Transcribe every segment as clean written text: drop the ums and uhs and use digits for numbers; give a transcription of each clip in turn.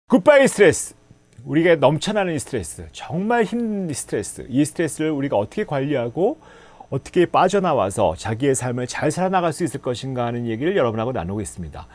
굿바이 스트레스. 우리가 넘쳐나는 이 스트레스, 정말 힘든 스트레스, 이 스트레스를 우리가 어떻게 관리하고 어떻게 빠져나와서 자기의 삶을 잘 살아나갈 수 있을 것인가 하는 얘기를 여러분하고 나누고 있습니다.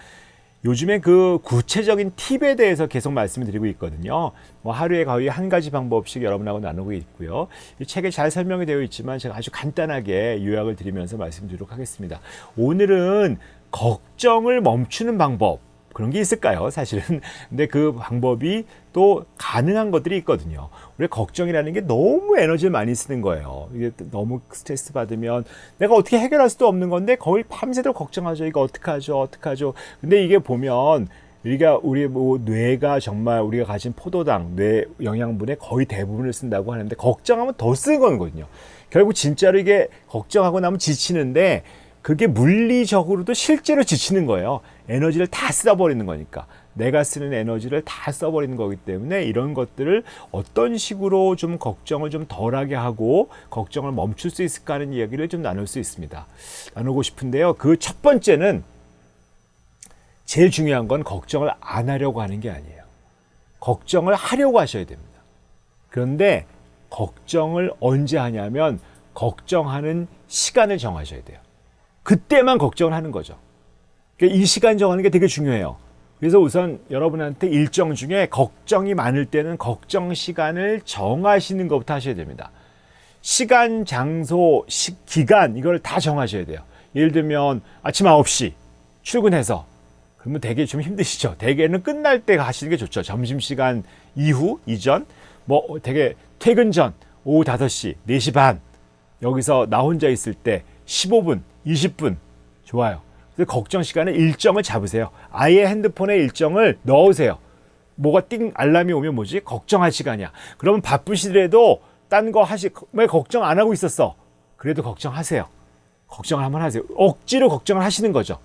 요즘에 그 구체적인 팁에 대해서 계속 말씀을 드리고 있거든요. 뭐 하루에 거의 한 가지 방법씩 여러분하고 나누고 있고요. 이 책에 잘 설명이 되어 있지만 제가 아주 간단하게 요약을 드리면서 말씀드리도록 하겠습니다. 오늘은 걱정을 멈추는 방법, 그런 게 있을까요? 사실은. 근데 그 방법이 또 가능한 것들이 있거든요. 우리가 걱정이라는 게 너무 에너지를 많이 쓰는 거예요. 이게 너무 스트레스 받으면 내가 어떻게 해결할 수도 없는 건데 거의 밤새도록 걱정하죠. 이거 어떡하죠? 어떡하죠? 근데 이게 보면 우리 뭐 뇌가 정말 우리가 가진 포도당, 뇌 영양분의 거의 대부분을 쓴다고 하는데 걱정하면 더 쓰는 거거든요. 결국 진짜로 이게 걱정하고 나면 지치는데 그게 물리적으로도 실제로 지치는 거예요. 에너지를 다 써버리는 거니까. 내가 쓰는 에너지를 다 써버리는 거기 때문에 이런 것들을 어떤 식으로 좀 걱정을 좀 덜하게 하고 걱정을 멈출 수 있을까 하는 이야기를 좀 나눌 수 있습니다. 나누고 싶은데요. 그 첫 번째는 제일 중요한 건 걱정을 안 하려고 하는 게 아니에요. 걱정을 하려고 하셔야 됩니다. 그런데 걱정을 언제 하냐면 걱정하는 시간을 정하셔야 돼요. 그때만 걱정을 하는 거죠. 그러니까 이 시간 정하는 게 되게 중요해요. 그래서 우선 여러분한테 일정 중에 걱정이 많을 때는 걱정 시간을 정하시는 것부터 하셔야 됩니다. 시간, 장소, 기간 이걸 다 정하셔야 돼요. 예를 들면 아침 9시 출근해서 그러면 되게 좀 힘드시죠. 대개는 끝날 때 하시는 게 좋죠. 점심시간 이후, 이전, 뭐 되게 퇴근 전 오후 5시, 4시 반 여기서 나 혼자 있을 때 15분, 20분 좋아요. 그래서 걱정 시간에 일정을 잡으세요. 아예 핸드폰에 일정을 넣으세요. 뭐가 띵 알람이 오면 뭐지? 걱정할 시간이야. 그러면 바쁘시더라도 딴 거 왜 걱정 안 하고 있었어? 그래도 걱정하세요. 걱정을 한번 하세요. 억지로 걱정을 하시는 거죠.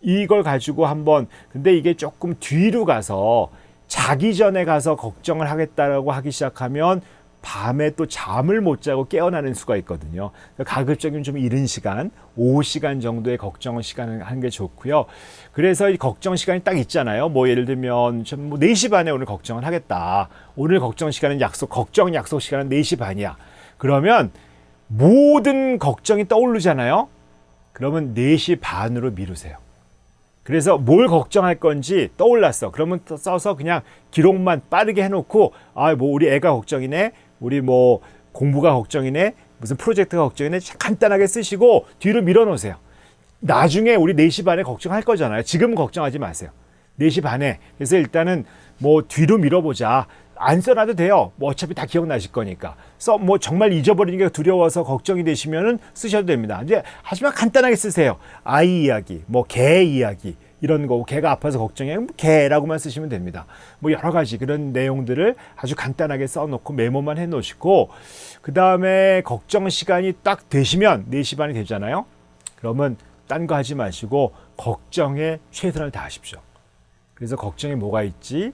이걸 가지고 한번, 근데 이게 조금 뒤로 가서 자기 전에 가서 걱정을 하겠다라고 하기 시작하면 밤에 또 잠을 못 자고 깨어나는 수가 있거든요. 가급적이면 좀 이른 시간, 오후 시간 정도의 걱정 시간을 하는 게 좋고요. 그래서 이 걱정 시간이 딱 있잖아요. 뭐 예를 들면 좀 4시 반에 오늘 걱정을 하겠다. 오늘 걱정 시간은 걱정 약속 시간은 4시 반이야. 그러면 모든 걱정이 떠오르잖아요. 그러면 4시 반으로 미루세요. 그래서 뭘 걱정할 건지 떠올랐어. 그러면 써서 그냥 기록만 빠르게 해놓고 뭐 우리 애가 걱정이네. 우리 뭐 공부가 걱정이네. 무슨 프로젝트가 걱정이네. 간단하게 쓰시고 뒤로 밀어놓으세요. 나중에 우리 4시 반에 걱정할 거잖아요. 지금은 걱정하지 마세요. 4시 반에. 그래서 일단은 뭐 뒤로 밀어보자. 안 써놔도 돼요. 뭐 어차피 다 기억나실 거니까. 뭐 정말 잊어버리는 게 두려워서 걱정이 되시면은 쓰셔도 됩니다. 이제 하지만 간단하게 쓰세요. 아이 이야기, 뭐 개 이야기 이런 거, 개가 아파서 걱정해, 개라고만 쓰시면 됩니다. 뭐 여러 가지 그런 내용들을 아주 간단하게 써놓고 메모만 해놓으시고 그 다음에 걱정 시간이 딱 되시면 4시 반이 되잖아요. 그러면 딴 거 하지 마시고 걱정에 최선을 다하십시오. 그래서 걱정에 뭐가 있지?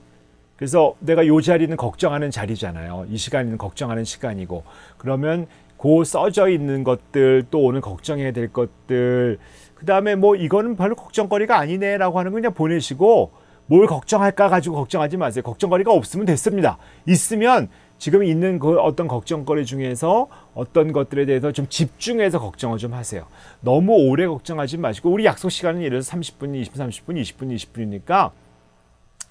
그래서 내가 이 자리는 걱정하는 자리잖아요. 이 시간은 걱정하는 시간이고 그러면 그 써져 있는 것들 또 오늘 걱정해야 될 것들 그 다음에 뭐 이거는 별로 걱정거리가 아니네 라고 하는 거 그냥 보내시고 뭘 걱정할까 가지고 걱정하지 마세요. 걱정거리가 없으면 됐습니다. 있으면 지금 있는 그 어떤 걱정거리 중에서 어떤 것들에 대해서 좀 집중해서 걱정을 좀 하세요. 너무 오래 걱정하지 마시고 우리 약속 시간은 예를 들어서 30분, 20분, 30분, 20분, 20분이니까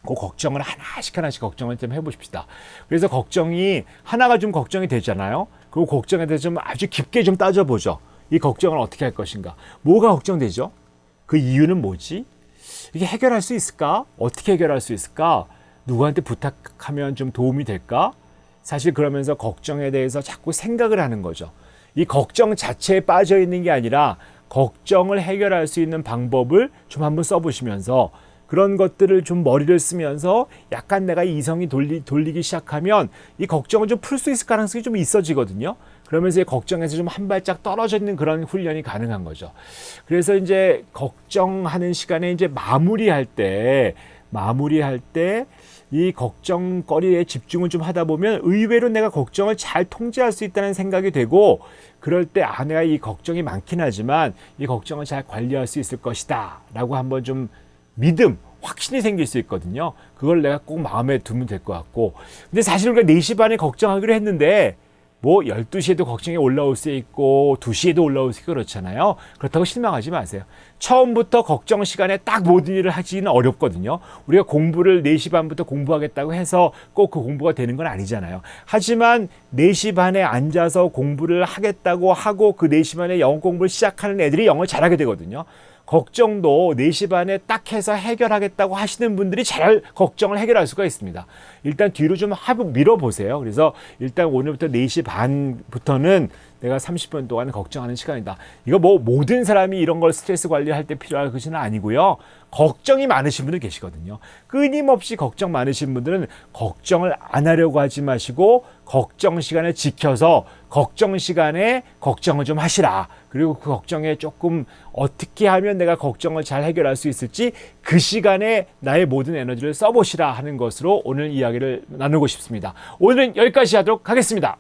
그 걱정을 하나씩 걱정을 좀 해보십시다. 그래서 걱정이 하나가 좀 걱정이 되잖아요. 그 걱정에 대해서 좀 아주 깊게 좀 따져보죠. 이 걱정을 어떻게 할 것인가? 뭐가 걱정되죠? 그 이유는 뭐지? 이게 해결할 수 있을까? 어떻게 해결할 수 있을까? 누구한테 부탁하면 좀 도움이 될까? 사실 그러면서 걱정에 대해서 자꾸 생각을 하는 거죠. 이 걱정 자체에 빠져 있는 게 아니라 걱정을 해결할 수 있는 방법을 좀 한번 써보시면서 그런 것들을 좀 머리를 쓰면서 약간 내가 이성이 돌리기 시작하면 이 걱정을 좀 풀 수 있을 가능성이 좀 있어지거든요. 그러면서 걱정에서 좀 한 발짝 떨어져 있는 그런 훈련이 가능한 거죠. 그래서 이제 걱정하는 시간에 이제 마무리할 때 이 걱정거리에 집중을 좀 하다 보면 의외로 내가 걱정을 잘 통제할 수 있다는 생각이 되고 그럴 때 내가 이 걱정이 많긴 하지만 이 걱정을 잘 관리할 수 있을 것이다 라고 한번 좀 믿음 확신이 생길 수 있거든요. 그걸 내가 꼭 마음에 두면 될 것 같고. 근데 사실 우리가 4시 반에 걱정하기로 했는데 뭐 12시에도 걱정이 올라올 수 있고 2시에도 올라올 수 있고 그렇잖아요. 그렇다고 실망하지 마세요. 처음부터 걱정 시간에 딱 모든 일을 하기는 어렵거든요. 우리가 공부를 4시 반부터 공부하겠다고 해서 꼭 그 공부가 되는 건 아니잖아요. 하지만 4시 반에 앉아서 공부를 하겠다고 하고 그 4시 반에 영어 공부를 시작하는 애들이 영어 잘하게 되거든요. 걱정도 4시 반에 딱 해서 해결하겠다고 하시는 분들이 잘 걱정을 해결할 수가 있습니다. 일단 뒤로 좀 밀어보세요. 그래서 일단 오늘부터 4시 반부터는 내가 30분 동안 걱정하는 시간이다. 이거 뭐 모든 사람이 이런 걸 스트레스 관리할 때 필요할 것은 아니고요. 걱정이 많으신 분들 계시거든요. 끊임없이 걱정 많으신 분들은 걱정을 안 하려고 하지 마시고 걱정 시간을 지켜서 걱정 시간에 걱정을 좀 하시라. 그리고 그 걱정에 조금 어떻게 하면 내가 걱정을 잘 해결할 수 있을지 그 시간에 나의 모든 에너지를 써보시라 하는 것으로 오늘 이야기를 나누고 싶습니다. 오늘은 여기까지 하도록 하겠습니다.